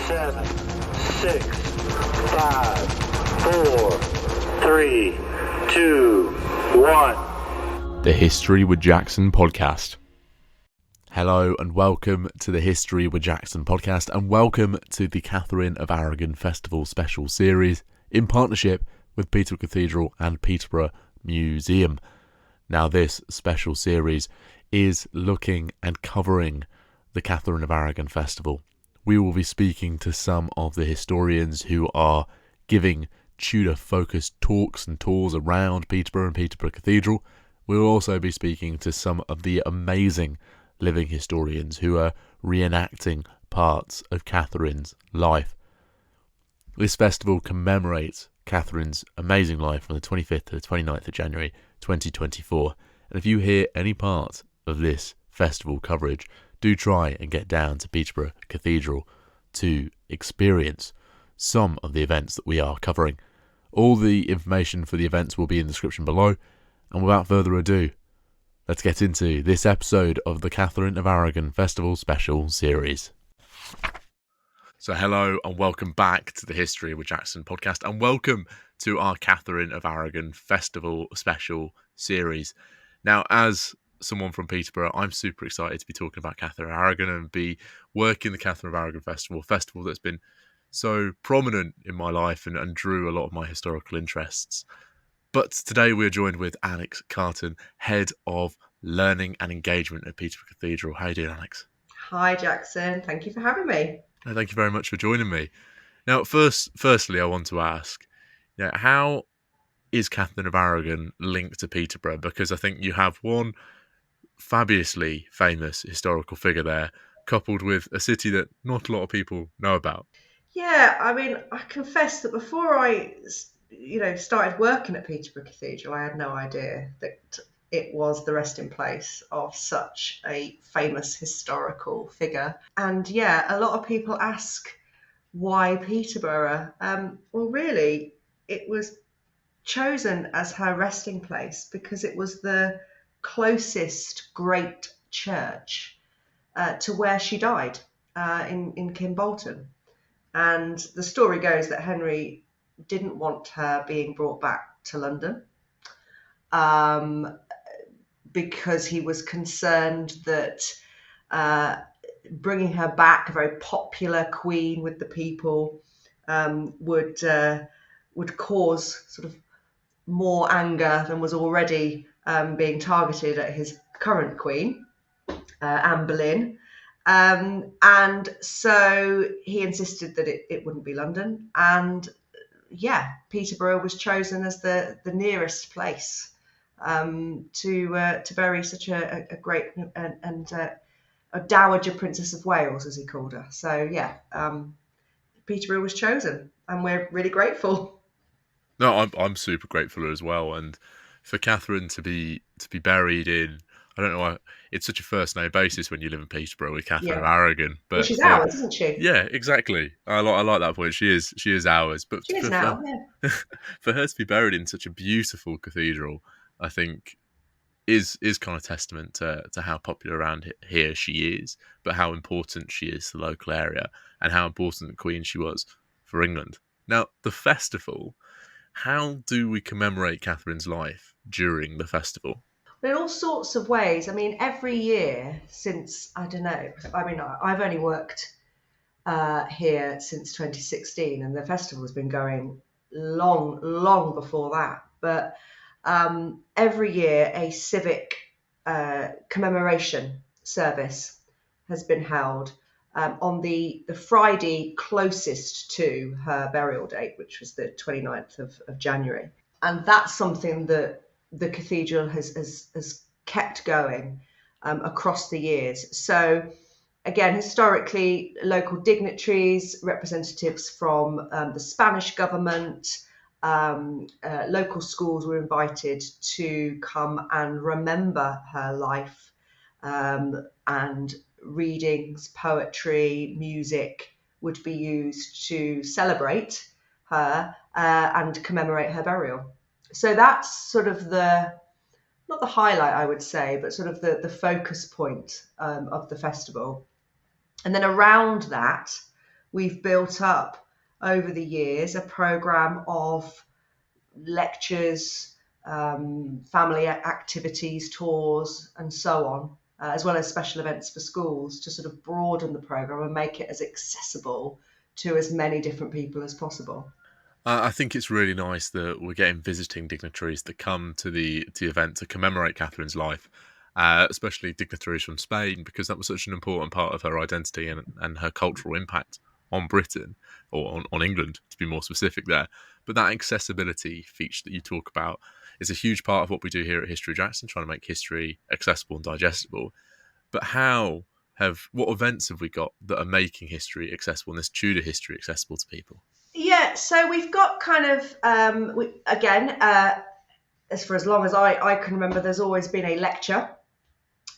Seven, 6, 5, 4, 3, 2, 1. The History with Jackson podcast. Hello and welcome to the History with Jackson podcast, and welcome to the Katherine of Aragon Festival special series in partnership with Peterborough Cathedral and Peterborough Museum. Now, this special series is looking and covering the Katherine of Aragon Festival. We will be speaking to some of the historians who are giving Tudor-focused talks and tours around Peterborough and Peterborough Cathedral. We will also be speaking to some of the amazing living historians who are reenacting parts of Catherine's life. This festival commemorates Catherine's amazing life from the 25th to the 29th of January 2024. And if you hear any part of this festival coverage, do try and get down to Peterborough Cathedral to experience some of the events that we are covering. All the information for the events will be in the description below. And without further ado, let's get into this episode of the Katherine of Aragon Festival Special Series. So hello and welcome back to the History with Jackson podcast, and welcome to our Katherine of Aragon Festival Special Series. Now, as someone from Peterborough, I'm super excited to be talking about Katherine of Aragon and be working the Katherine of Aragon Festival, a festival that's been so prominent in my life and drew a lot of my historical interests. But today we're joined with Alex Carton, Head of Learning and Engagement at Peterborough Cathedral. How are you doing, Alex? Hi, Jackson. Thank you for having me. Thank you very much for joining me. Now, firstly, I want to ask, how is Katherine of Aragon linked to Peterborough? Because I think you have one fabulously famous historical figure there, coupled with a city that not a lot of people know about. Yeah, I mean, I confess that before I, started working at Peterborough Cathedral, I had no idea that it was the resting place of such a famous historical figure. And yeah, a lot of people ask why Peterborough. Well, really, it was chosen as her resting place because it was the closest great church to where she died in Kimbolton. And the story goes that Henry didn't want her being brought back to London because he was concerned that bringing her back, a very popular queen with the people, would cause sort of more anger than was already being targeted at his current queen, Anne Boleyn. And so he insisted that it wouldn't be London. And yeah, Peterborough was chosen as the nearest place to bury such a great and a Dowager Princess of Wales, as he called her. So yeah, Peterborough was chosen, and we're really grateful. No, I'm super grateful as well, and for Katherine to be buried in, I don't know why it's such a first name basis when you live in Peterborough with Katherine of Aragon, but well, she's ours, isn't she? Yeah, exactly. I like that point. She is ours, but she is now. Yeah. For her to be buried in such a beautiful cathedral, I think is kind of testament to how popular around here she is, but how important she is to the local area and how important the Queen she was for England. Now, the festival. How do we commemorate Catherine's life during the festival? In all sorts of ways. I mean, every year since, I don't know, I mean, I've only worked here since 2016, and the festival has been going long before that. But every year a civic commemoration service has been held on the Friday closest to her burial date, which was the 29th of January. And that's something that the cathedral has kept going across the years. So again, historically, local dignitaries, representatives from the Spanish government, local schools were invited to come and remember her life, and readings, poetry, music would be used to celebrate her and commemorate her burial. So that's sort of the not the highlight, I would say, but sort of the focus point of the festival. And then around that, we've built up over the years a programme of lectures, family activities, tours, and so on, as well as special events for schools to sort of broaden the programme and make it as accessible to as many different people as possible. I think it's really nice that we're getting visiting dignitaries that come to the event to commemorate Catherine's life, especially dignitaries from Spain, because that was such an important part of her identity and her cultural impact on Britain, or on England, to be more specific there. But that accessibility feature that you talk about is a huge part of what we do here at History Jackson, trying to make history accessible and digestible. But what events have we got that are making history accessible, and this Tudor history accessible to people? Yeah, so we've got kind of, as for as long as I can remember, there's always been a lecture.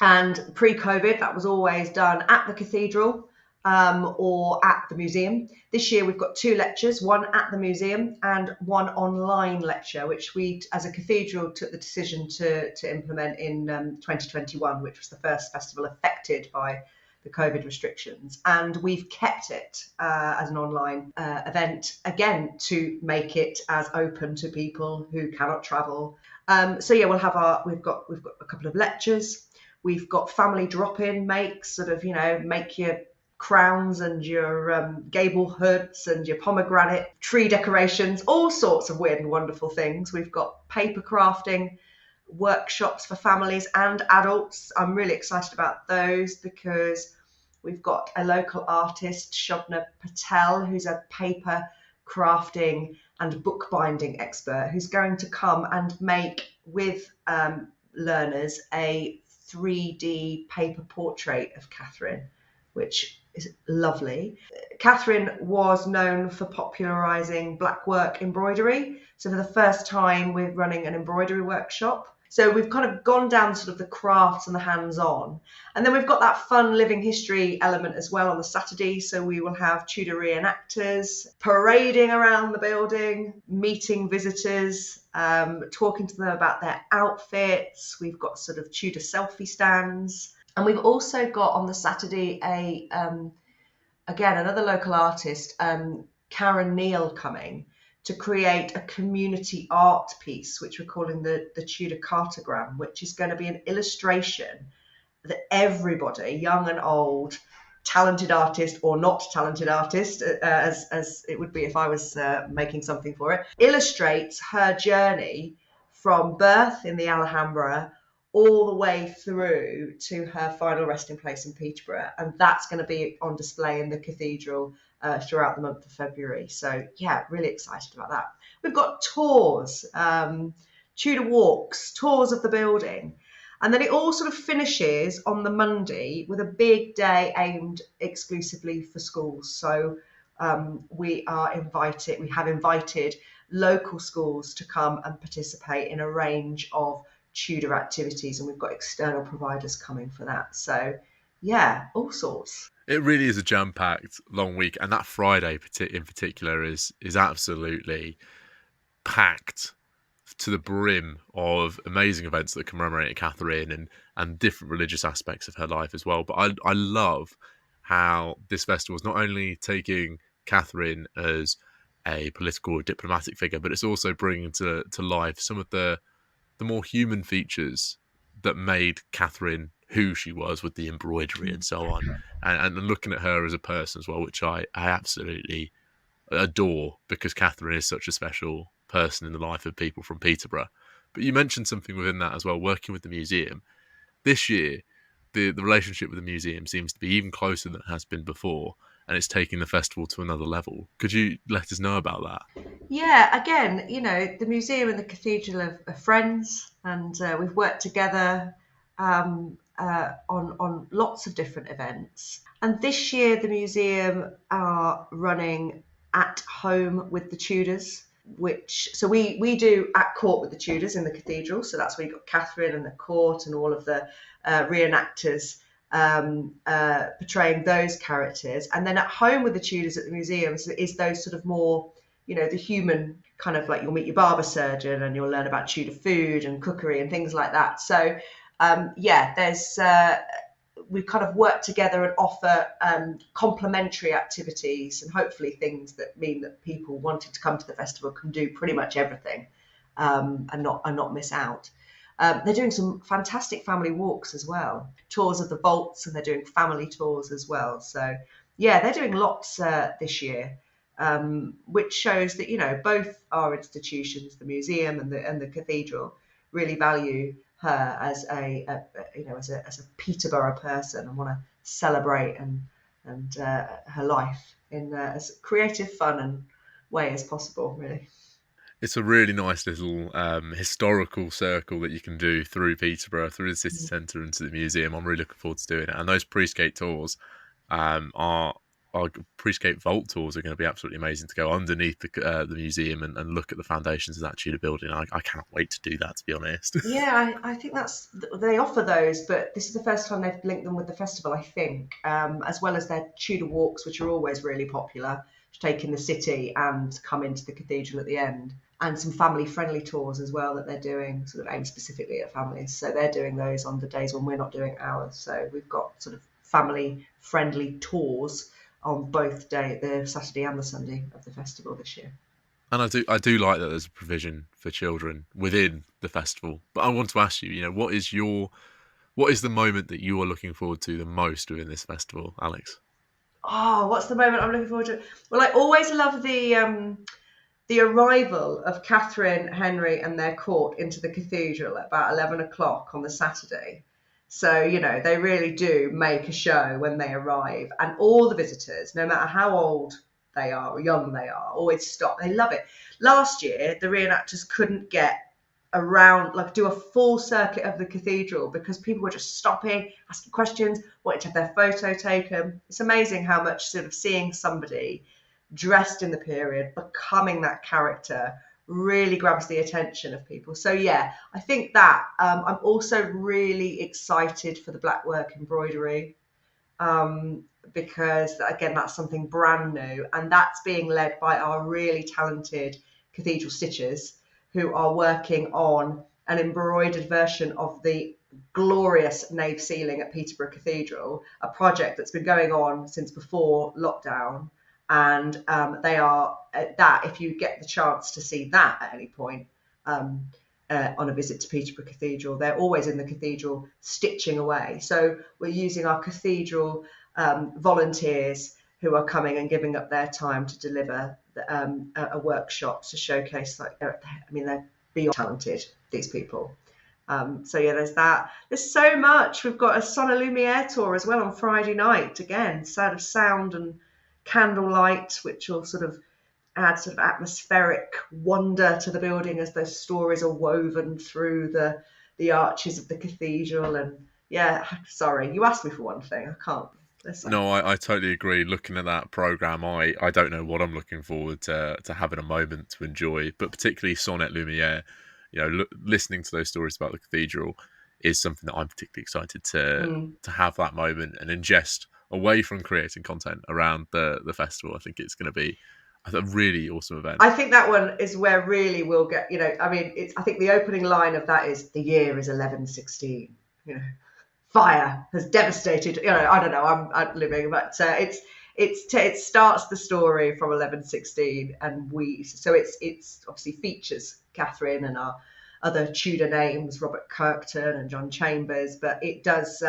And pre-COVID, that was always done at the Cathedral or at the museum. This year, we've got 2 lectures, one at the museum and one online lecture, which we, as a cathedral, took the decision to implement in 2021, which was the first festival affected by the COVID restrictions. And we've kept it as an online event, again, to make it as open to people who cannot travel. So yeah, we've got a couple of lectures. We've got family drop-in makes, sort of, make your crowns and your gable hoods and your pomegranate tree decorations, all sorts of weird and wonderful things. We've got paper crafting workshops for families and adults. I'm really excited about those because we've got a local artist, Shobna Patel, who's a paper crafting and bookbinding expert, who's going to come and make with learners a 3D paper portrait of Catherine, which is lovely. Catherine was known for popularising black work embroidery. So for the first time, we're running an embroidery workshop. So we've kind of gone down sort of the crafts and the hands-on. And then we've got that fun living history element as well on the Saturday. So we will have Tudor reenactors parading around the building, meeting visitors, talking to them about their outfits. We've got sort of Tudor selfie stands. And we've also got on the Saturday another local artist, Karen Neal, coming to create a community art piece, which we're calling the Tudor Cartogram, which is going to be an illustration that everybody, young and old, talented artist or not talented artist, as it would be if I was making something for it, illustrates her journey from birth in the Alhambra all the way through to her final resting place in Peterborough. And that's going to be on display in the Cathedral throughout the month of February. So yeah, really excited about that. We've got tours, Tudor walks, tours of the building. And then it all sort of finishes on the Monday with a big day aimed exclusively for schools. So we have invited local schools to come and participate in a range of Tudor activities, and we've got external providers coming for that. So yeah, all sorts. It really is a jam-packed long week, and that Friday in particular is absolutely packed to the brim of amazing events that commemorate Catherine and different religious aspects of her life as well. But I love how this festival is not only taking Catherine as a political or diplomatic figure, but it's also bringing to life some of the more human features that made Catherine who she was, with the embroidery and so on, and looking at her as a person as well, which I absolutely adore, because Catherine is such a special person in the life of people from Peterborough. But you mentioned something within that as well, working with the museum. This year, the relationship with the museum seems to be even closer than it has been before, and it's taking the festival to another level. Could you let us know about that? Yeah, again, the museum and the cathedral are friends, and we've worked together on lots of different events. And this year, the museum are running At Home with the Tudors, so we do At Court with the Tudors in the cathedral. So that's where you've got Catherine and the court and all of the reenactors portraying those characters. And then At Home with the Tudors at the museum is those sort of more, the human kind of like, you'll meet your barber surgeon and you'll learn about Tudor food and cookery and things like that. So there's we kind of work together and offer complementary activities, and hopefully things that mean that people wanting to come to the festival can do pretty much everything, and not miss out. They're doing some fantastic family walks as well, tours of the vaults, and they're doing family tours as well. So yeah, they're doing lots this year, which shows that both our institutions, the museum and the cathedral, really value her as a Peterborough person, and want to celebrate and her life in as creative, fun and way as possible, really. It's a really nice little historical circle that you can do through Peterborough, through the city centre into the museum. I'm really looking forward to doing it. And those pre-skate tours our pre-skate vault tours are going to be absolutely amazing, to go underneath the museum and look at the foundations of that Tudor building. I cannot wait to do that, to be honest. Yeah, I think they offer those, but this is the first time they've linked them with the festival, I think, as well as their Tudor walks, which are always really popular, to take in the city and come into the cathedral at the end, and some family-friendly tours as well that they're doing, sort of aimed specifically at families. So they're doing those on the days when we're not doing ours. So we've got sort of family-friendly tours on both the Saturday and the Sunday of the festival this year. And I do like that there's a provision for children within the festival. But I want to ask you, what is the moment that you are looking forward to the most within this festival, Alex? Oh, what's the moment I'm looking forward to? Well, I always love the arrival of Catherine, Henry and their court into the cathedral at about 11 o'clock on the Saturday. So, they really do make a show when they arrive, and all the visitors, no matter how old they are or young they are, always stop. They love it. Last year, the reenactors couldn't get around, do a full circuit of the cathedral because people were just stopping, asking questions, wanting to have their photo taken. It's amazing how much sort of seeing somebody dressed in the period, becoming that character, really grabs the attention of people. So yeah, I think that I'm also really excited for the black work embroidery, because again, that's something brand new, and that's being led by our really talented cathedral stitchers, who are working on an embroidered version of the glorious nave ceiling at Peterborough Cathedral, a project that's been going on since before lockdown. And they are that, if you get the chance to see that at any point on a visit to Peterborough Cathedral, they're always in the cathedral stitching away. So we're using our cathedral volunteers who are coming and giving up their time to deliver a workshop to showcase, they're beyond talented, these people. So yeah, there's that. There's so much. We've got a Sauna Lumiere tour as well on Friday night, again, sort of sound and candlelight, which will sort of add sort of atmospheric wonder to the building as those stories are woven through the arches of the cathedral. And yeah, sorry, you asked me for one thing, I can't. No, I totally agree. Looking at that programme, I don't know what I'm looking forward to having a moment to enjoy, but particularly Sonnet Lumiere, listening to those stories about the cathedral is something that I'm particularly excited to have that moment and ingest away from creating content around the festival. I think it's going to be a really awesome event. I think that one is where really we'll get, I think the opening line of that is, the year is 1116, fire has devastated, I don't know, I'm living, but it starts the story from 1116, and it's obviously features Catherine and our other Tudor names, Robert Kirkton and John Chambers, but it does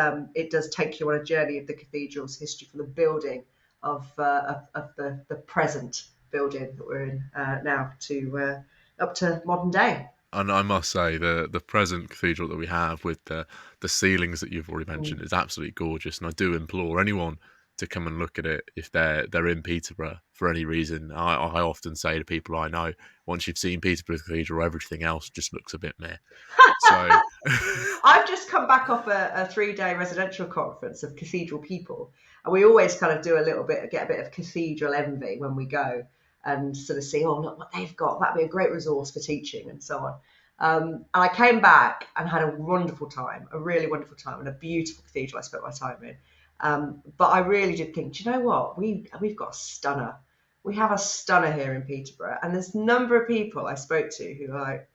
take you on a journey of the cathedral's history, from the building of the present building that we're in now to up to modern day. And I must say, the present cathedral that we have, with the ceilings that you've already mentioned, is absolutely gorgeous. And I do implore anyone to come and look at it if they're in Peterborough for any reason. I often say to people I know, once you've seen Peterborough Cathedral, everything else just looks a bit meh. So I've just come back off a 3-day residential conference of cathedral people, and we always kind of do get a bit of cathedral envy when we go and sort of see, oh, look what they've got. That'd be a great resource for teaching and so on. And I came back and had a wonderful time, a really wonderful time, and a beautiful cathedral I spent my time in. But I really did think, do you know what? We've got a stunner we have a stunner here in Peterborough. And there's a number of people I spoke to who are like,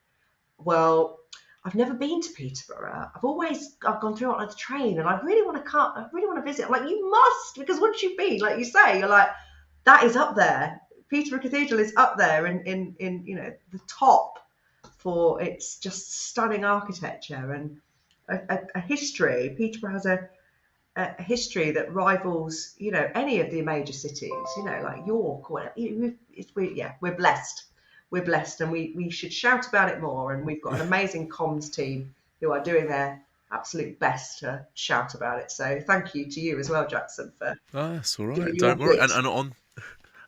well, I've never been to Peterborough. I've gone through it on the train, and I really want to come. I really want to visit. I'm like, you must, because once you've been, like you say, you're like, that is up there. Peterborough Cathedral is up there in the top for its just stunning architecture and a history. Peterborough has a history that rivals, any of the major cities, like York or whatever. We're blessed. We're blessed, and we should shout about it more. And we've got an amazing comms team who are doing their absolute best to shout about it. So thank you to you as well, Jackson, for that's all right. giving Don't your worry. bit.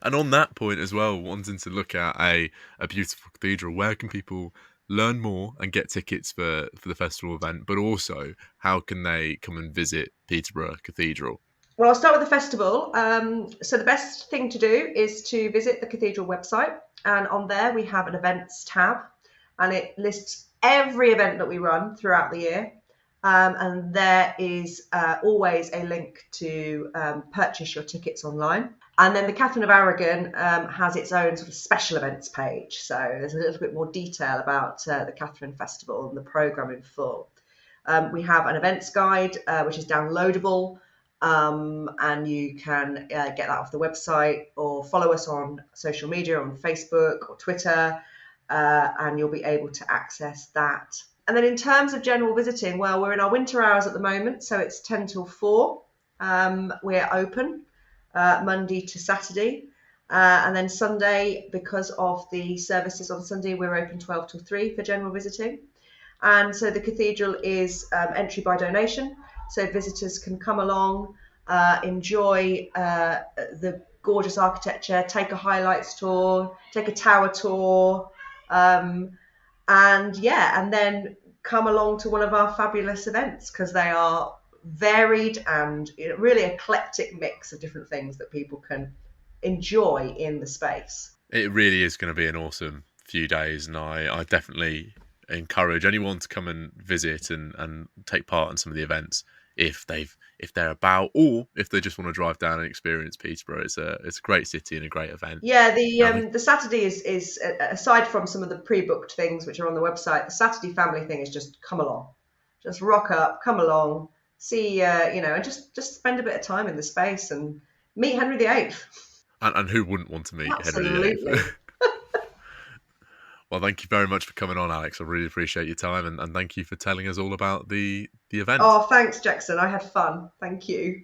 And on that point as well, wanting to look at a beautiful cathedral, where can people learn more and get tickets for the festival event? But also, how can they come and visit Peterborough Cathedral? Well, I'll start with the festival. So the best thing to do is to visit the Cathedral website. And on there, we have an events tab. And it lists every event that we run throughout the year. And there is always a link to purchase your tickets online. And then the Katherine of Aragon has its own sort of special events page. So there's a little bit more detail about the Katherine Festival and the programme in full. We have an events guide, which is downloadable. And you can get that off the website or follow us on social media, on Facebook or Twitter, and you'll be able to access that. And then in terms of general visiting, well, we're in our winter hours at the moment, so it's 10 till 4. We're open Monday to Saturday. And then Sunday, because of the services on Sunday, we're open 12 till 3 for general visiting. And so the cathedral is entry by donation. So visitors can come along, enjoy the gorgeous architecture, take a highlights tour, take a tower tour, and then come along to one of our fabulous events, because they are varied and really eclectic mix of different things that people can enjoy in the space. It really is going to be an awesome few days, and I definitely encourage anyone to come and visit and take part in some of the events if they're about, or if they just want to drive down and experience Peterborough. It's a great city and a great event. Yeah, the Saturday is aside from some of the pre-booked things which are on the website, the Saturday family thing is just come along, just rock up, come along, see, and just spend a bit of time in the space and meet Henry VIII. And who wouldn't want to meet Absolutely. Henry VIII? Well, thank you very much for coming on, Alex. I really appreciate your time, and thank you for telling us all about the event. Oh, thanks, Jackson. I had fun. Thank you.